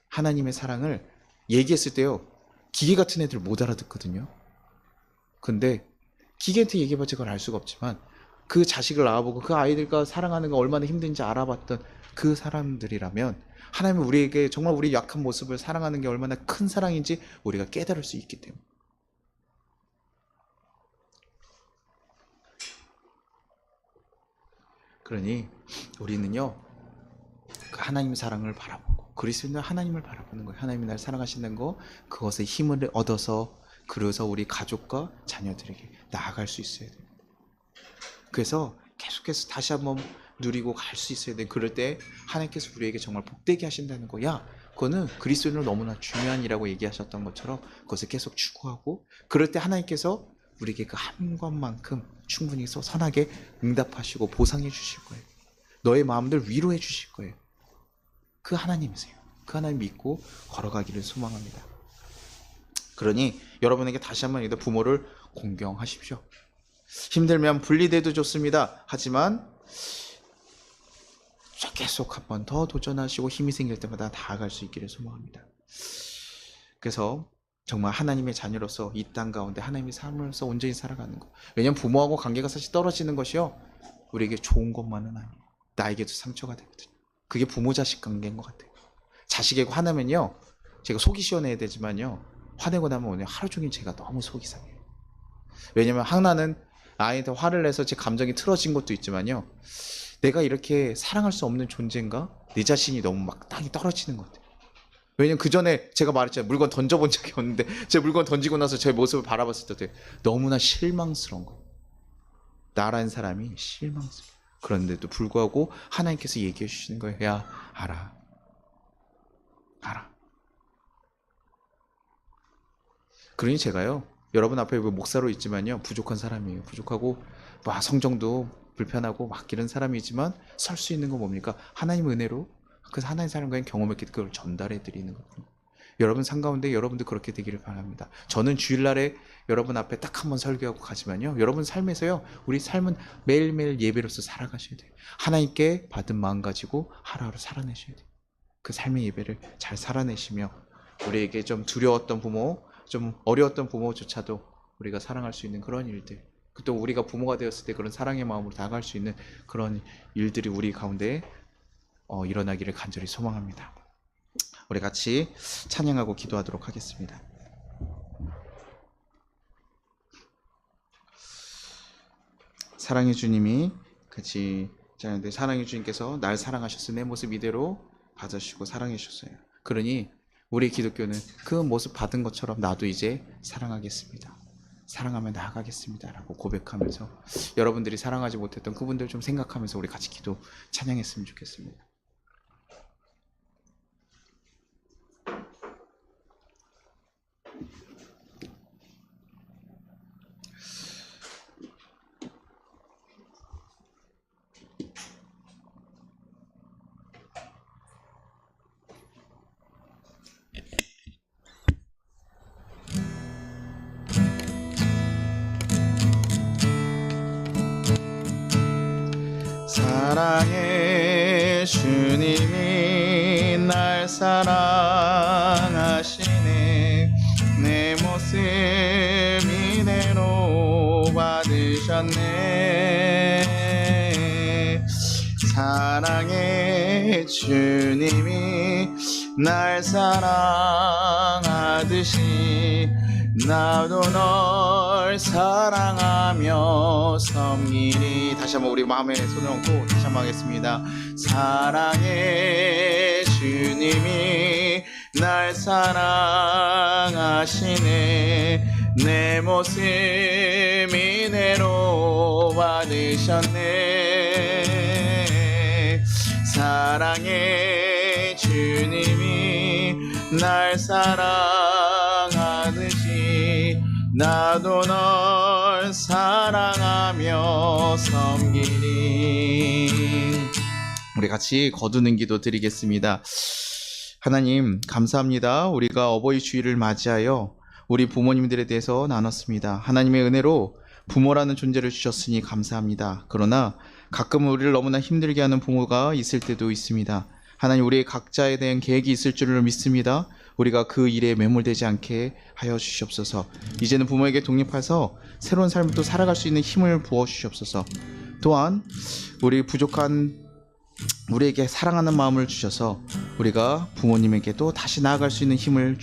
하나님의 사랑을 얘기했을 때요, 기계 같은 애들 못 알아듣거든요. 근데 기계한테 얘기해봤자 그걸 알 수가 없지만, 그 자식을 낳아보고 그 아이들과 사랑하는 거 얼마나 힘든지 알아봤던 그 사람들이라면, 하나님은 우리에게 정말 우리 약한 모습을 사랑하는 게 얼마나 큰 사랑인지 우리가 깨달을 수 있기 때문에. 그러니 우리는요, 그 하나님의 사랑을 바라보고, 그리스도는 하나님을 바라보는 거예요. 하나님이 날 사랑하시는 거, 그것에 힘을 얻어서, 그래서 우리 가족과 자녀들에게 나아갈 수 있어야 돼요. 그래서 계속해서 다시 한번 누리고 갈 수 있어야 돼. 그럴 때 하나님께서 우리에게 정말 복되게 하신다는 거야. 그거는 그리스도인으로 너무나 중요한 일이라고 얘기하셨던 것처럼 그것을 계속 추구하고, 그럴 때 하나님께서 우리에게 그 한 것만큼 충분히 선하게 응답하시고 보상해 주실 거예요. 너의 마음들 위로해 주실 거예요. 그 하나님이세요. 그 하나님 믿고 걸어가기를 소망합니다. 그러니 여러분에게 다시 한번 부모를 공경하십시오. 힘들면 분리돼도 좋습니다. 하지만 계속 한 번 더 도전하시고 힘이 생길 때마다 나아갈 수 있기를 소망합니다. 그래서 정말 하나님의 자녀로서 이 땅 가운데 하나님의 삶으로서 온전히 살아가는 것. 왜냐하면 부모하고 관계가 사실 떨어지는 것이요, 우리에게 좋은 것만은 아니에요. 나에게도 상처가 되거든요. 그게 부모 자식 관계인 것 같아요. 자식에게 화나면요, 제가 속이 시원해야 되지만요, 화내고 나면 오늘 하루 종일 제가 너무 속이 상해요. 왜냐면 하나는 아이한테 화를 내서 제 감정이 틀어진 것도 있지만요, 내가 이렇게 사랑할 수 없는 존재인가? 내 자신이 너무 막 땅이 떨어지는 것 같아요. 왜냐면 그 전에 제가 말했잖아요. 물건 던져본 적이 없는데 제 물건 던지고 나서 제 모습을 바라봤을 때 너무나 실망스러운 거예요. 나라는 사람이 실망스러워. 그런데도 불구하고 하나님께서 얘기해 주시는 거예요. 야, 알아. 그러니 제가요, 여러분 앞에 목사로 있지만요, 부족한 사람이에요. 부족하고 막 성정도 불편하고 막 이런 사람이지만 설 수 있는 건 뭡니까? 하나님 은혜로, 그래서 하나님 사람과의 경험했기 때문에 그걸 전달해 드리는 거거든요. 여러분 삶 가운데 여러분도 그렇게 되기를 바랍니다. 저는 주일날에 여러분 앞에 딱 한 번 설교하고 가지만요, 여러분 삶에서요, 우리 삶은 매일매일 예배로서 살아가셔야 돼요. 하나님께 받은 마음 가지고 하루하루 살아내셔야 돼요. 그 삶의 예배를 잘 살아내시며 우리에게 좀 두려웠던 부모, 좀 어려웠던 부모조차도 우리가 사랑할 수 있는 그런 일들, 또 우리가 부모가 되었을 때 그런 사랑의 마음으로 다가갈 수 있는 그런 일들이 우리 가운데 일어나기를 간절히 소망합니다. 우리 같이 찬양하고 기도하도록 하겠습니다. 사랑의 주님이 같이 자녀들, 사랑의 주님께서 날 사랑하셔서 내 모습 이대로 받아주시고 사랑해 주셨어요. 그러니 우리 기독교는 그 모습 받은 것처럼 나도 이제 사랑하겠습니다. 사랑하며 나아가겠습니다. 라고 고백하면서 여러분들이 사랑하지 못했던 그분들 좀 생각하면서 우리 같이 기도 찬양했으면 좋겠습니다. 사랑의 주님이 날 사랑하시네. 내 모습 이대로 받으셨네. 사랑의 주님이 날 사랑하듯이 나도 널 사랑하며 섬기리. 다시 한번 우리 마음에 손을 얹고 다시 한번 하겠습니다. 사랑의 주님이 날 사랑하시네. 내 모습 이대로 받으셨네. 사랑의 주님이 날 사랑하듯이 나도 널 사랑하며 섬기리. 우리 같이 거두는 기도 드리겠습니다. 하나님, 감사합니다. 우리가 어버이 주일을 맞이하여 우리 부모님들에 대해서 나눴습니다. 하나님의 은혜로 부모라는 존재를 주셨으니 감사합니다. 그러나 가끔 우리를 너무나 힘들게 하는 부모가 있을 때도 있습니다. 하나님, 우리의 각자에 대한 계획이 있을 줄을 믿습니다. 우리가 그 일에 매몰되지 않게 하여 주시옵소서. 이제는 부모에게 독립해서 새로운 삶을 또 살아갈 수 있는 힘을 부어 주시옵소서. 또한 우리 부족한 우리에게 사랑하는 마음을 주셔서 우리가 부모님에게도 다시 나아갈 수 있는 힘을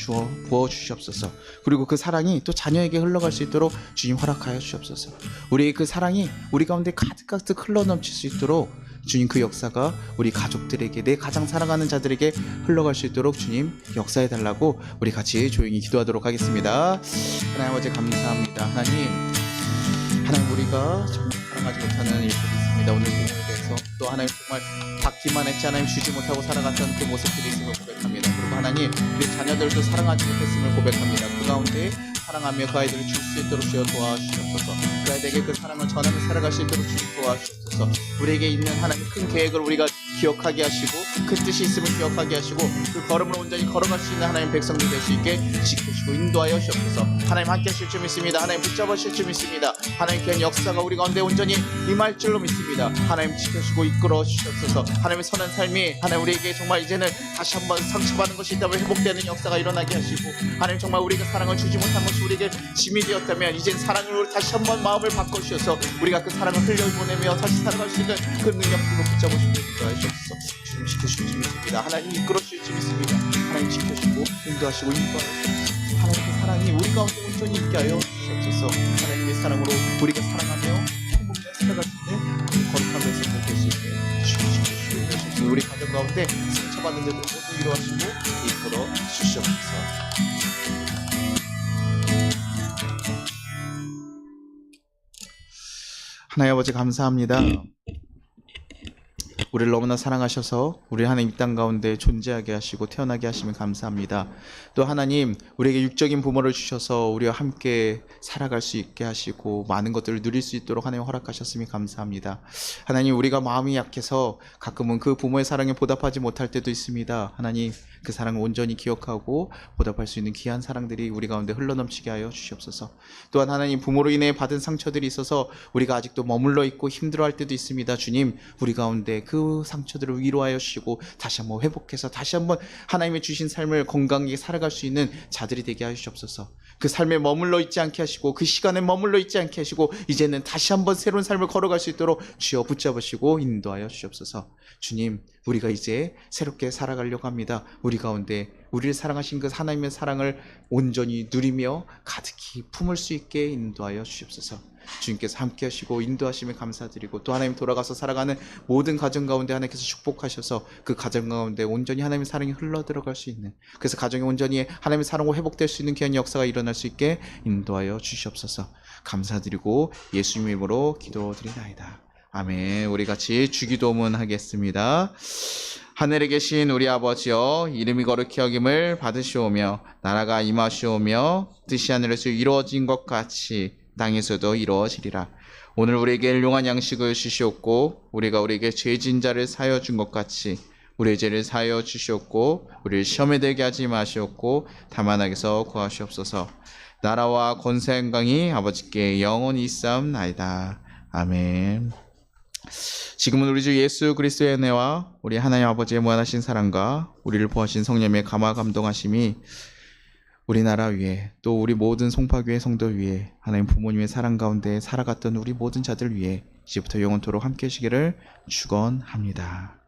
부어 주시옵소서. 그리고 그 사랑이 또 자녀에게 흘러갈 수 있도록 주님 허락하여 주시옵소서. 우리의 그 사랑이 우리 가운데 가득가득 흘러넘칠 수 있도록 주님, 그 역사가 우리 가족들에게, 내 가장 사랑하는 자들에게 흘러갈 수 있도록 주님 역사해 달라고 우리 같이 조용히 기도하도록 하겠습니다. 하나님 아버지, 감사합니다. 하나님 우리가 정말 사랑하지 못하는 일들이 있습니다. 오늘 부모에 대해서 또 하나님 정말 받기만 했지 하나님 주지 못하고 살아갔던 그 모습들이 있음을 고백합니다. 그리고 하나님, 우리 자녀들도 사랑하지 못했음을 고백합니다. 그 가운데 사랑하며 그 아이들을 줄 수 있도록 주여 도와주시옵소서. 그 아이들에게 그 사랑을 전하며 살아갈 수 있도록 주여 도와주시옵소서. 우리에게 있는 하나님의 큰 계획을 우리가 기억하게 하시고, 그 뜻이 있음을 기억하게 하시고, 그 걸음을 온전히 걸어갈 수 있는 하나님 백성들 될 수 있게 지켜주시고 인도하여 주옵소서. 하나님 함께 하실 줄 믿습니다. 하나님 붙잡아 주실 줄 믿습니다. 하나님 귀한 역사가 우리 가운데 온전히 임할 줄로 믿습니다. 하나님 지켜주시고 이끌어 주시옵소서. 하나님의 선한 삶이 하나님 우리에게 정말 이제는 다시 한번 상처받은 것이 있다면 회복되는 역사가 일어나게 하시고, 하나님 정말 우리가 사랑을 주지 못한 것이 우리에게 짐이 되었다면 이젠 사랑으로 다시 한번 마음을 바꿔주셔서 우리가 그 사랑을 흘려보내며 다시 살아갈 수 있는 그 능력들로 붙잡으시고 인도하여 주옵소서. 주님 지켜주실 줄 믿습니다. 하나님 이끌어 주실 줄 믿습니다. 하나님 지켜주시고 인도하시고 인도하여 주옵소서. 하나님 그 사랑이 우리 가운데 온전히 있게 하여 주옵소서. 하나님의 사랑으로 우리가 사랑하며 행복하게 살아갈 수 있는 거룩한 백성들 될 수 있게 주시옵소서. 우리 가정 가운데 상처받는 자들 모두 위로하시고 이끌어 주시옵소서. 하나님 아버지, 감사합니다. 우리를 너무나 사랑하셔서 우리 하나님 이 땅 가운데 존재하게 하시고 태어나게 하시면 감사합니다. 또 하나님, 우리에게 육적인 부모를 주셔서 우리와 함께 살아갈 수 있게 하시고 많은 것들을 누릴 수 있도록 하나님 허락하셨으니 감사합니다. 하나님, 우리가 마음이 약해서 가끔은 그 부모의 사랑에 보답하지 못할 때도 있습니다. 하나님, 그 사랑을 온전히 기억하고 보답할 수 있는 귀한 사랑들이 우리 가운데 흘러넘치게 하여 주시옵소서. 또한 하나님, 부모로 인해 받은 상처들이 있어서 우리가 아직도 머물러 있고 힘들어할 때도 있습니다. 주님, 우리 가운데 그 상처들을 위로하여 주시고 다시 한번 회복해서 다시 한번 하나님의 주신 삶을 건강하게 살아갈 수 있는 자들이 되게 하여 주시옵소서. 그 삶에 머물러 있지 않게 하시고 그 시간에 머물러 있지 않게 하시고 이제는 다시 한번 새로운 삶을 걸어갈 수 있도록 주여 붙잡으시고 인도하여 주시옵소서. 주님, 우리가 이제 새롭게 살아가려고 합니다. 우리 가운데 우리를 사랑하신 그 하나님의 사랑을 온전히 누리며 가득히 품을 수 있게 인도하여 주시옵소서. 주님께서 함께 하시고 인도하심에 감사드리고, 또 하나님 돌아가서 살아가는 모든 가정 가운데 하나님께서 축복하셔서 그 가정 가운데 온전히 하나님의 사랑이 흘러 들어갈 수 있는, 그래서 가정이 온전히 하나님의 사랑으로 회복될 수 있는 귀한 역사가 일어날 수 있게 인도하여 주시옵소서. 감사드리고 예수님의 이름으로 기도드리나이다. 아멘. 우리 같이 주기도문 하겠습니다. 하늘에 계신 우리 아버지여, 이름이 거룩히 여김을 받으시오며 나라가 임하시오며 뜻이 하늘에서 이루어진 것 같이 땅에서도 이루어지리라. 오늘 우리에게 일용할 양식을 주시옵고 우리가 우리에게 죄진 자를 사하여 준 것 같이 우리의 죄를 사하여 주시옵고 우리를 시험에 들게 하지 마시옵고 다만 악에서 구하시옵소서. 나라와 권세 영광이 아버지께 영원히 있사옵나이다. 아멘. 지금은 우리 주 예수 그리스도의 은혜와 우리 하나님 아버지의 무한하신 사랑과 우리를 보하신 성령의 감화 감동하심이 우리나라 위에, 또 우리 모든 송파교회 성도 위에, 하나님 부모님의 사랑 가운데 살아갔던 우리 모든 자들 위에 이제부터 영원토록 함께 하시기를 축원합니다.